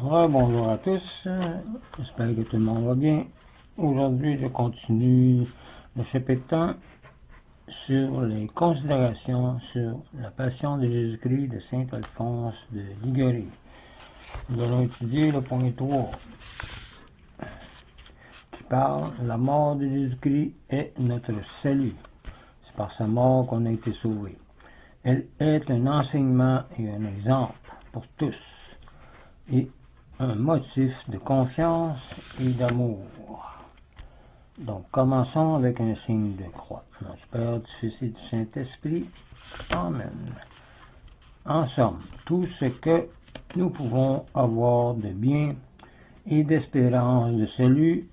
Bonjour à tous, j'espère que tout le monde va bien. Aujourd'hui, je continue le chapitre 1 sur les considérations sur la passion de Jésus-Christ de Saint Alphonse de Liguori. Nous allons étudier le point 3 qui parle « La mort de Jésus-Christ est notre salut. C'est par sa mort qu'on a été sauvés. Elle est un enseignement et un exemple pour tous. Et un motif de confiance et d'amour. » Donc, commençons avec un signe de croix. Nom du Père, du Fils et du Saint-Esprit. Amen. En somme, tout ce que nous pouvons avoir de bien et d'espérance de salut,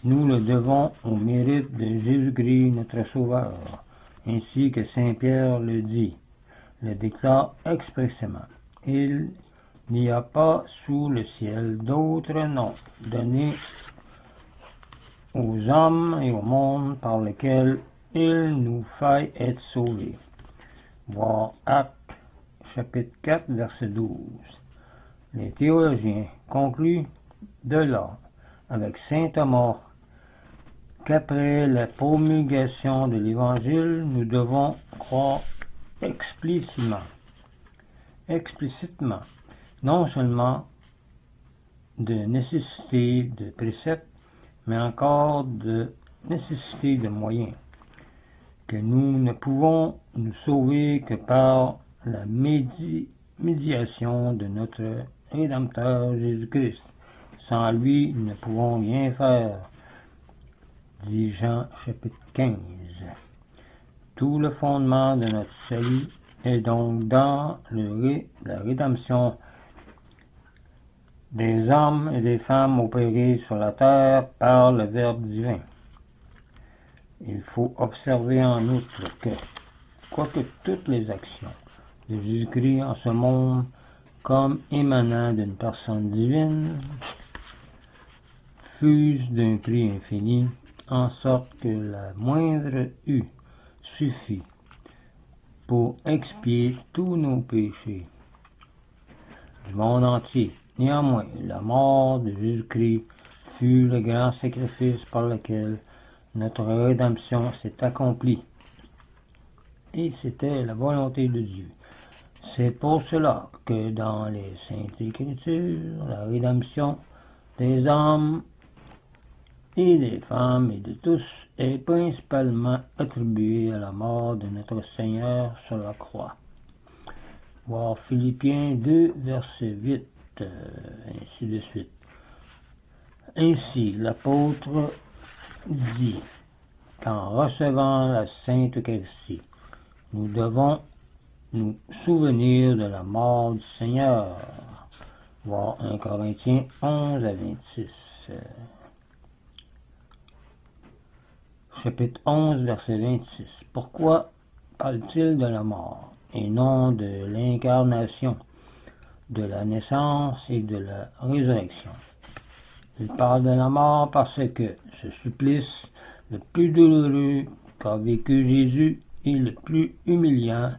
nous le devons au mérite de Jésus-Christ, notre Sauveur, ainsi que Saint Pierre le dit, le déclare expressément. Il n'y a pas sous le ciel d'autre nom donné aux hommes et au monde par lequel il nous faille être sauvés. Voir Actes, chapitre 4, verset 12. Les théologiens concluent de là, avec saint Thomas, qu'après la promulgation de l'Évangile, nous devons croire explicitement, non seulement de nécessité de préceptes, mais encore de nécessité de moyens, que nous ne pouvons nous sauver que par la médiation de notre Rédempteur Jésus-Christ. Sans lui, nous ne pouvons rien faire, dit Jean chapitre 15. Tout le fondement de notre salut est donc dans la rédemption des hommes et des femmes opérés sur la terre par le Verbe divin. Il faut observer en outre que, quoique toutes les actions de Jésus-Christ en ce monde, comme émanant d'une personne divine, fusent d'un prix infini, en sorte que la moindre suffit pour expier tous nos péchés du monde entier. Néanmoins, la mort de Jésus-Christ fut le grand sacrifice par lequel notre rédemption s'est accomplie. Et c'était la volonté de Dieu. C'est pour cela que dans les Saintes Écritures, la rédemption des hommes et des femmes et de tous est principalement attribuée à la mort de notre Seigneur sur la croix. Voir Philippiens 2, verset 8, ainsi de suite. Ainsi, l'apôtre dit qu'en recevant la Sainte Eucharistie, nous devons nous souvenir de la mort du Seigneur. Voir 1 Corinthiens 11 à 26. Chapitre 11, verset 26. Pourquoi parle-t-il de la mort et non de l'incarnation, de la naissance et de la résurrection? Il parle de la mort parce que ce supplice le plus douloureux qu'a vécu Jésus et le plus humiliant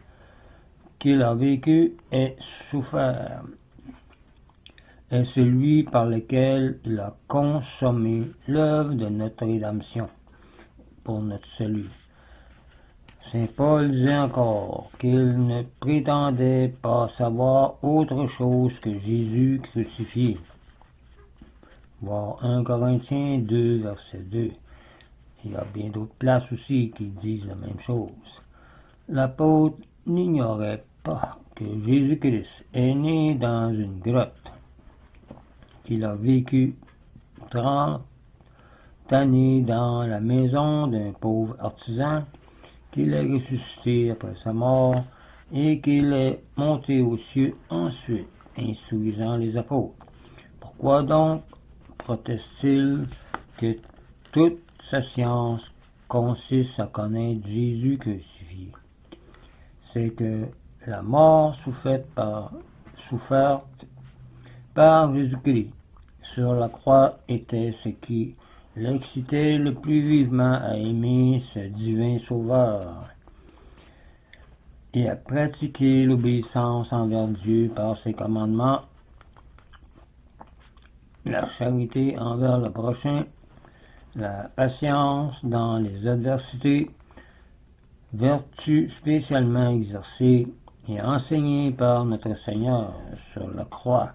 qu'il a vécu et souffert est celui par lequel il a consommé l'œuvre de notre rédemption pour notre salut. Saint Paul disait encore qu'il ne prétendait pas savoir autre chose que Jésus crucifié. Voir 1 Corinthiens 2, verset 2. Il y a bien d'autres places aussi qui disent la même chose. L'apôtre n'ignorait pas que Jésus-Christ est né dans une grotte, qu'il a vécu 30 années dans la maison d'un pauvre artisan, qu'il est ressuscité après sa mort et qu'il est monté aux cieux ensuite, instruisant les apôtres. Pourquoi donc proteste-t-il que toute sa science consiste à connaître Jésus crucifié? C'est que la mort soufferte par Jésus-Christ sur la croix était ce qui l'excitait le plus vivement à aimer ce divin Sauveur et à pratiquer l'obéissance envers Dieu par ses commandements la charité envers le prochain, la patience dans les adversités, vertu spécialement exercée et enseignée par notre Seigneur sur la croix,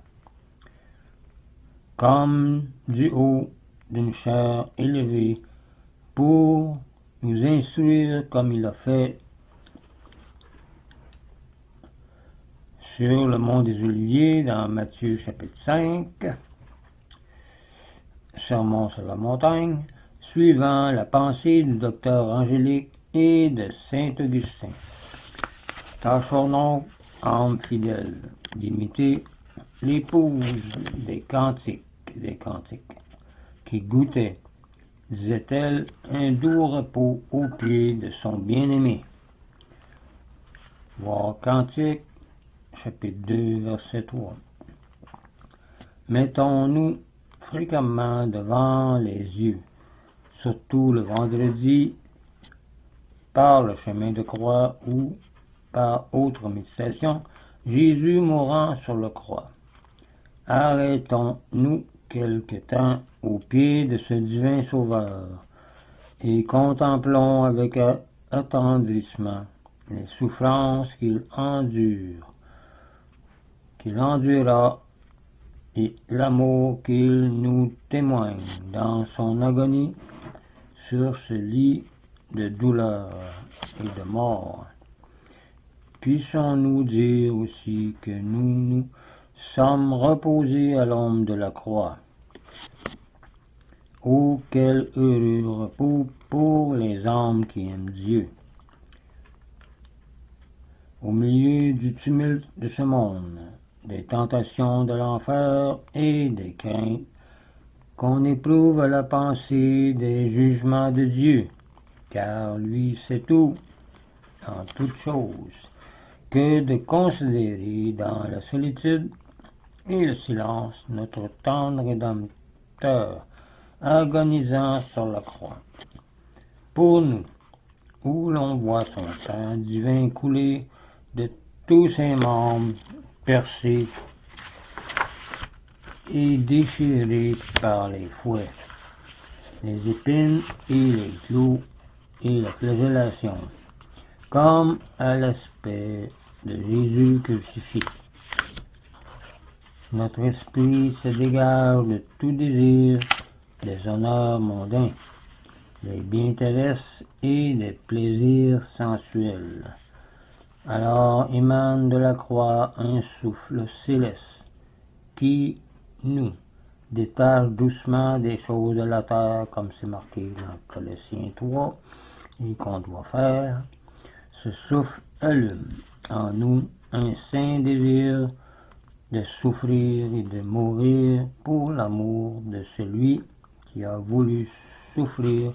comme du haut d'une chair élevée, pour nous instruire comme il a fait sur le mont des Oliviers dans Matthieu chapitre 5, Sermon sur la montagne, suivant la pensée du docteur Angélique et de saint Augustin. Tâchons donc, âme fidèle, d'imiter l'épouse des cantiques, qui goûtait, disait-elle, un doux repos aux pieds de son bien-aimé. Voir Cantique, chapitre 2, verset 3. Mettons-nous fréquemment devant les yeux, surtout le vendredi, par le chemin de croix ou par autre méditation, Jésus mourant sur la croix. Arrêtons-nous quelque temps aux pieds de ce divin Sauveur et contemplons avec attendrissement les souffrances qu'il endura et l'amour qu'il nous témoigne dans son agonie sur ce lit de douleur et de mort. Puissons-nous dire aussi que nous sommes reposés à l'ombre de la croix. Oh, quel heureux repos pour les âmes qui aiment Dieu! Au milieu du tumulte de ce monde, des tentations de l'enfer et des craintes qu'on éprouve à la pensée des jugements de Dieu, car lui sait tout, en toutes choses, que de considérer dans la solitude et le silence notre tendre Rédempteur agonisant sur la croix. Pour nous, où l'on voit son sang divin couler de tous ses membres, percés et déchirés par les fouets, les épines et les clous et la flagellation, comme à l'aspect de Jésus crucifié. Notre esprit se dégage de tout désir des honneurs mondains, des biens terrestres et des plaisirs sensuels. Alors émane de la croix un souffle céleste qui nous détache doucement des choses de la terre, comme c'est marqué dans Colossiens 3, et qu'on doit faire. Ce souffle allume en nous un saint désir de souffrir et de mourir pour l'amour de celui qui a voulu souffrir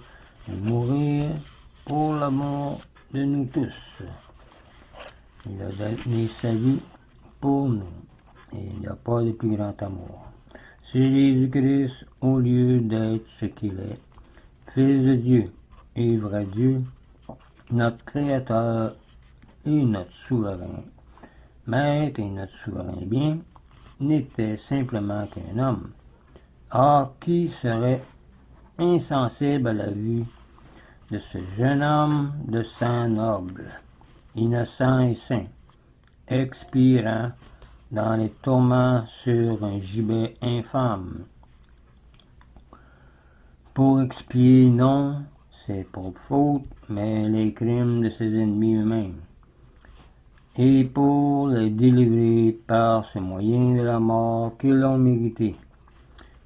et mourir pour l'amour de nous tous. Il a donné sa vie pour nous, et il n'y a pas de plus grand amour. C'est Jésus-Christ, au lieu d'être ce qu'il est, Fils de Dieu et vrai Dieu, notre Créateur et notre souverain, Maître et notre souverain bien, n'était simplement qu'un homme. Or, qui serait insensible à la vue de ce jeune homme de sang noble, innocent et saint, expirant dans les tourments sur un gibet infâme, pour expier non ses propres fautes, mais les crimes de ses ennemis eux-mêmes, et pour les délivrer par ce moyen de la mort qu'ils l'ont mérité.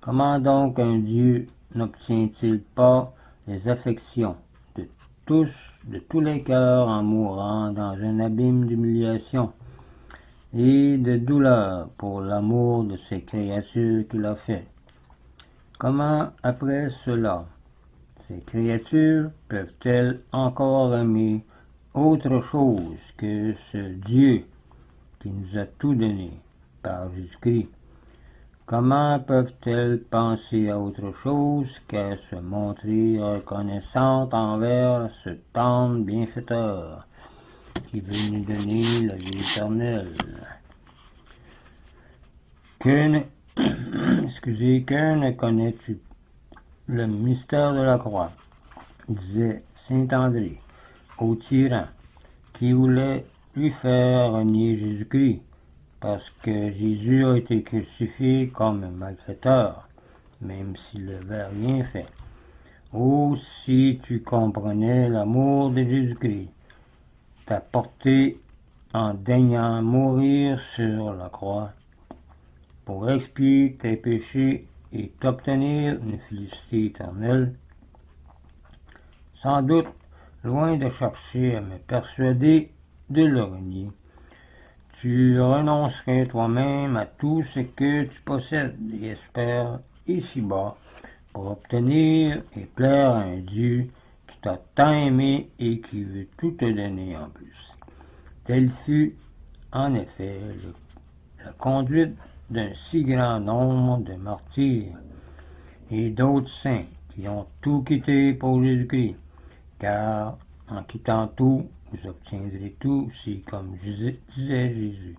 Comment donc un Dieu n'obtient-il pas les affections de tous les cœurs en mourant dans un abîme d'humiliation et de douleur pour l'amour de ces créatures qu'il a fait? Comment, après cela, ces créatures peuvent-elles encore aimer autre chose que ce Dieu qui nous a tout donné par Jésus-Christ? Comment peuvent-elles penser à autre chose qu'à se montrer reconnaissantes envers ce tendre bienfaiteur qui veut nous donner la vie éternelle? Que excusez, que ne connais-tu le mystère de la croix, disait saint André au tyran qui voulait lui faire renier Jésus-Christ, parce que Jésus a été crucifié comme un malfaiteur, même s'il n'avait rien fait. Oh, si tu comprenais l'amour de Jésus-Christ, ta portée en daignant mourir sur la croix, pour expier tes péchés et t'obtenir une félicité éternelle. Sans doute, loin de chercher à me persuader de le renier, tu renoncerais toi-même à tout ce que tu possèdes et espères ici-bas pour obtenir et plaire à un Dieu qui t'a tant aimé et qui veut tout te donner en plus. Telle fut, en effet, la conduite d'un si grand nombre de martyrs et d'autres saints qui ont tout quitté pour Jésus-Christ, car en quittant tout, vous obtiendrez tout, c'est comme disait Jésus.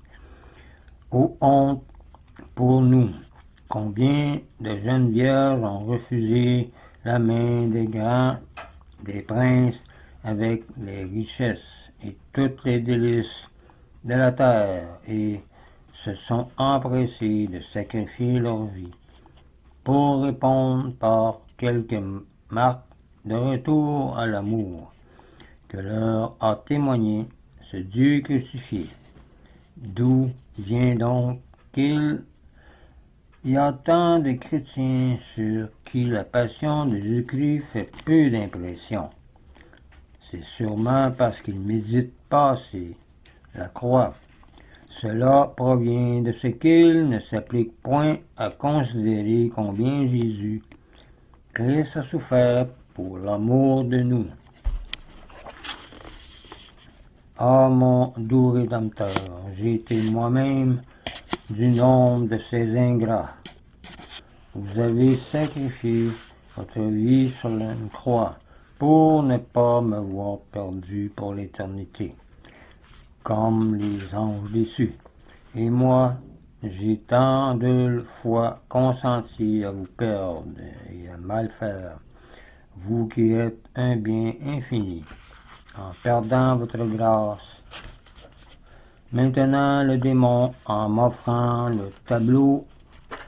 Ô honte pour nous! Combien de jeunes vierges ont refusé la main des grands, des princes, avec les richesses et toutes les délices de la terre, et se sont empressés de sacrifier leur vie pour répondre par quelques marques de retour à l'amour que leur a témoigné ce Dieu crucifié. D'où vient donc qu'il y a tant de chrétiens sur qui la passion de Jésus-Christ fait peu d'impression? C'est sûrement parce qu'ils ne méditent pas assez la croix. Cela provient de ce qu'ils ne s'appliquent point à considérer combien Jésus Christ a souffert pour l'amour de nous. Ah, mon doux Rédempteur, j'ai été moi-même du nombre de ces ingrats. Vous avez sacrifié votre vie sur une croix pour ne pas me voir perdu pour l'éternité, comme les anges déçus. Et moi, j'ai tant de fois consenti à vous perdre et à mal faire, vous qui êtes un bien infini, en perdant votre grâce. Maintenant, le démon, en m'offrant le tableau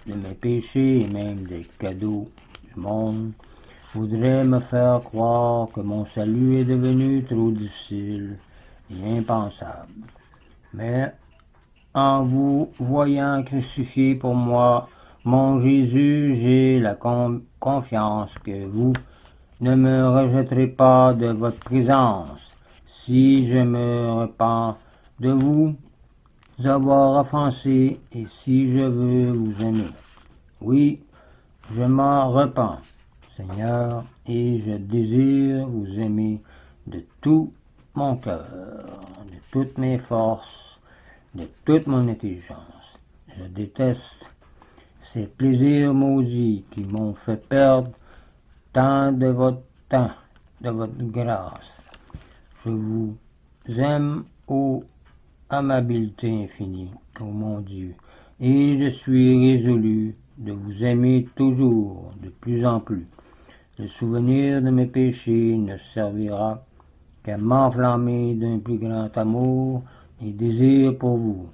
de mes péchés et même des cadeaux du monde, voudrait me faire croire que mon salut est devenu trop difficile et impensable. Mais en vous voyant crucifié pour moi, mon Jésus, j'ai la confiance que vous ne me rejetterez pas de votre présence si je me repens de vous avoir offensé et si je veux vous aimer. Oui, je m'en repens, Seigneur, et je désire vous aimer de tout mon cœur, de toutes mes forces, de toute mon intelligence. Je déteste ces plaisirs maudits qui m'ont fait perdre tant de votre temps, de votre grâce. Je vous aime, ô amabilité infinie, ô mon Dieu, et je suis résolu de vous aimer toujours, de plus en plus. Le souvenir de mes péchés ne servira qu'à m'enflammer d'un plus grand amour et désir pour vous,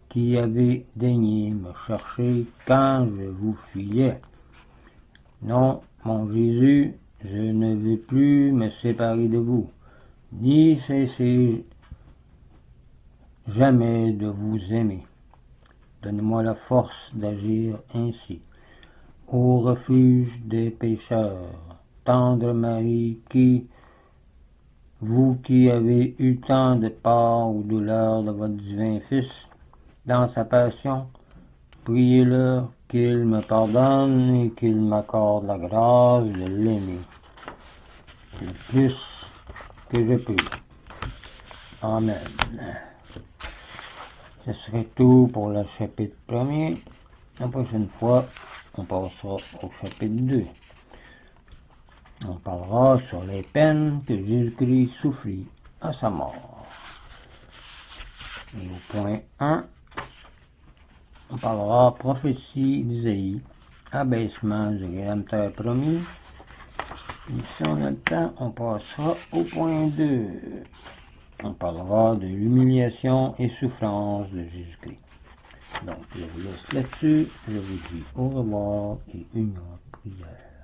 qui avez daigné me chercher quand je vous fuyais. Non, mon Jésus, je ne veux plus me séparer de vous, ni cesser jamais de vous aimer. Donne-moi la force d'agir ainsi. Ô refuge des pécheurs, tendre Marie, vous qui avez eu tant de part aux douleurs de votre divin Fils dans sa passion, priez-le qu'il me pardonne et qu'il m'accorde la grâce de l'aimer le plus que je peux. Amen. Ce serait tout pour le chapitre 1er. La prochaine fois, on passera au chapitre 2. On parlera sur les peines que Jésus-Christ souffrit à sa mort. Et au point 1, on parlera prophétie d'Isaïe abaissement du Rédempteur promis. Et si on a le temps, on passera au point 2. On parlera de l'humiliation et souffrance de Jésus-Christ. Donc, je vous laisse là-dessus. Je vous dis au revoir et une prière.